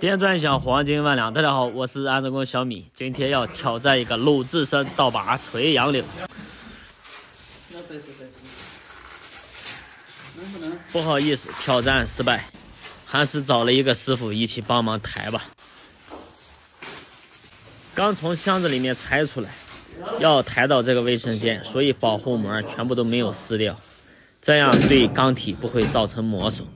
电钻响，黄金万两。大家好，我是安装工小米，今天要挑战一个鲁智深倒拔垂杨柳。不好意思，挑战失败，还是找了一个师傅一起帮忙抬吧。刚从箱子里面拆出来，要抬到这个卫生间，所以保护膜全部都没有撕掉，这样对钢体不会造成磨损。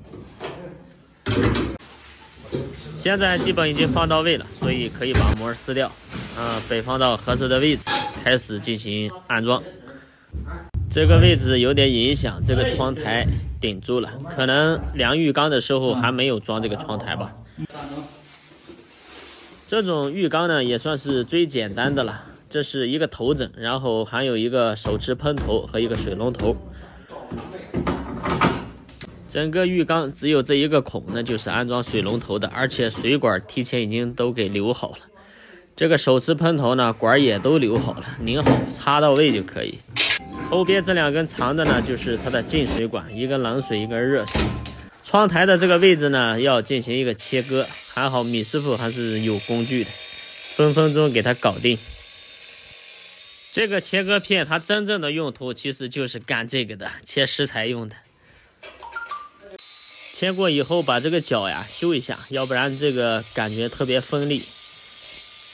现在基本已经放到位了，所以可以把膜撕掉，摆放到合适的位置，开始进行安装。这个位置有点影响，这个窗台顶住了，可能量浴缸的时候还没有装这个窗台吧。这种浴缸呢也算是最简单的了，这是一个头枕，然后还有一个手持喷头和一个水龙头。整个浴缸只有这一个孔，那就是安装水龙头的，而且水管提前已经都给留好了。这个手持喷头呢，管也都留好了，拧好插到位就可以。后边这两根长的呢，就是它的进水管，一个冷水，一个热水。窗台的这个位置呢，要进行一个切割，还好米师傅还是有工具的，分分钟给它搞定。这个切割片它真正的用途其实就是干这个的，切食材用的。切过以后把这个角呀修一下，要不然这个感觉特别锋利，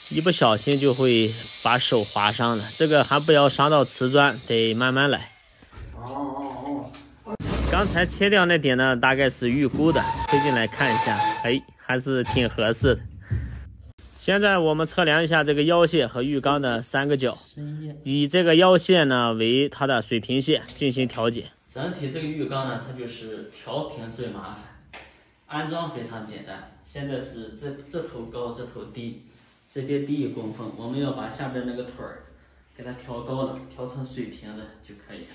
一不小心就会把手划伤了。这个还不要伤到瓷砖，得慢慢来。刚才切掉那点呢，大概是预估的，推进来看一下，还是挺合适的。现在我们测量一下这个腰线和浴缸的3个角，以这个腰线呢为它的水平线进行调节。整体这个浴缸呢，它就是调平最麻烦，安装非常简单。现在是这头高，这头低，这边低1公分，我们要把下边那个腿儿给它调高了，调成水平的就可以了。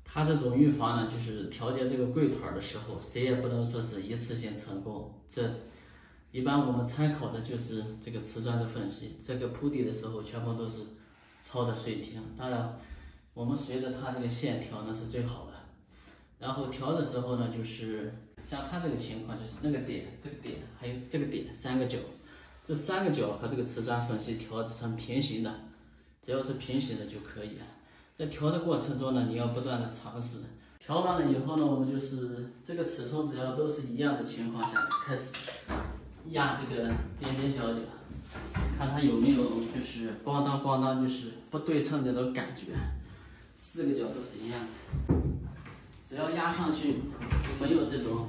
它这种浴房呢，就是调节这个柜腿的时候，谁也不能说是一次性成功。一般我们参考的就是这个瓷砖的分析，这个铺地的时候全部都是抄的水平，当然我们随着它这个线调呢是最好的。然后调的时候呢，就是像它这个情况，就是那个点、这个点还有这个点3个角，这3个角和这个瓷砖分析调成平行的，只要是平行的就可以了。在调的过程中呢，你要不断的尝试。调完了以后呢，我们就是这个尺寸只要都是一样的情况下，开始压这个边边角角，看它有没有就是咣当咣当，就是不对称这种感觉。4个角都是一样的，只要压上去没有这种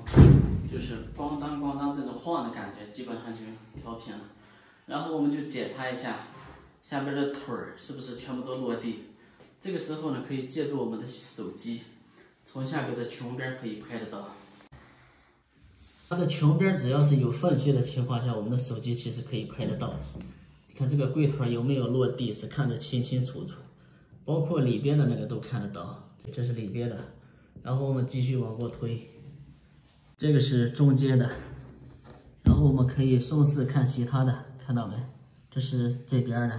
就是咣当咣当这种晃的感觉，基本上就调平了。然后我们就检查一下下边的腿儿是不是全部都落地。这个时候呢，可以借助我们的手机，从下边的穹边可以拍得到。它的穹边只要是有缝隙的情况下，我们的手机其实可以拍得到。你看这个柜腿有没有落地，是看得清清楚楚，包括里边的那个都看得到。这是里边的，然后我们继续往过推，这个是中间的，然后我们可以顺势看其他的，看到没？这是这边的。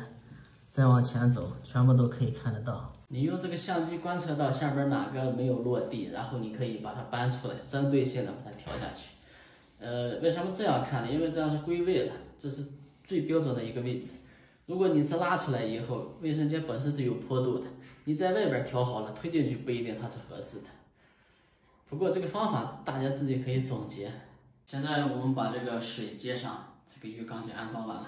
再往前走，全部都可以看得到。你用这个相机观测到下边哪个没有落地，然后你可以把它搬出来，针对性的把它调下去。为什么这样看呢？因为这样是归位了，这是最标准的一个位置。如果你是拉出来以后，卫生间本身是有坡度的，你在外边调好了，推进去不一定它是合适的。不过这个方法大家自己可以总结。现在我们把这个水接上，这个浴缸就安装完了。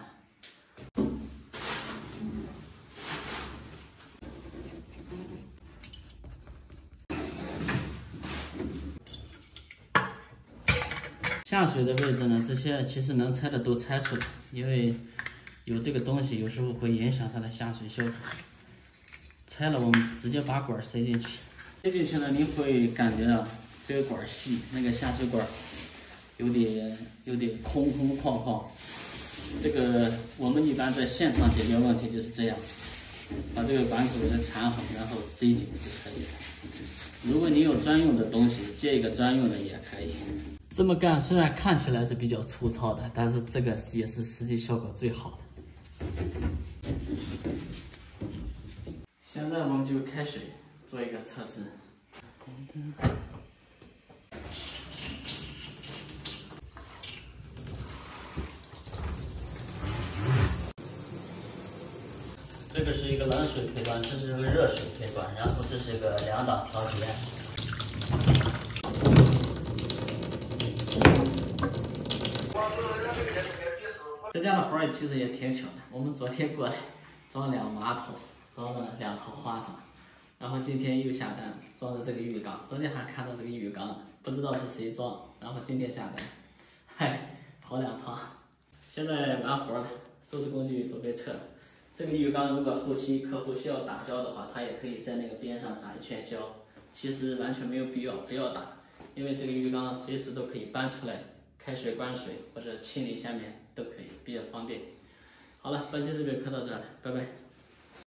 下水的位置呢，这些其实能拆的都拆出来，因为有这个东西有时候会影响它的下水效果。拆了我们直接把管塞进去，塞进去呢，你会感觉到这个管细，那个下水管有点空旷旷。这个我们一般在现场解决问题就是这样，把这个管口给它缠好，然后塞进就可以了。如果你有专用的东西，接一个专用的也可以。这么干虽然看起来是比较粗糙的，但是这个也是实际效果最好的。现在我们就开水做一个测试。这个是一个冷水开关，这是个热水开关，然后这是个2档调节。这家的活儿其实也挺巧的，我们昨天过来装2马桶，装了2套花洒，然后今天又下单装的这个浴缸，昨天还看到这个浴缸，不知道是谁装，然后今天下单，嗨，跑2趟，现在完活了，收拾工具准备撤了。这个浴缸如果后期客户需要打胶的话，他也可以在那个边上打一圈胶，其实完全没有必要，不要打，因为这个浴缸随时都可以搬出来，开水关水或者清理下面都可以，比较方便。好了，本期视频拍到这儿了，拜拜。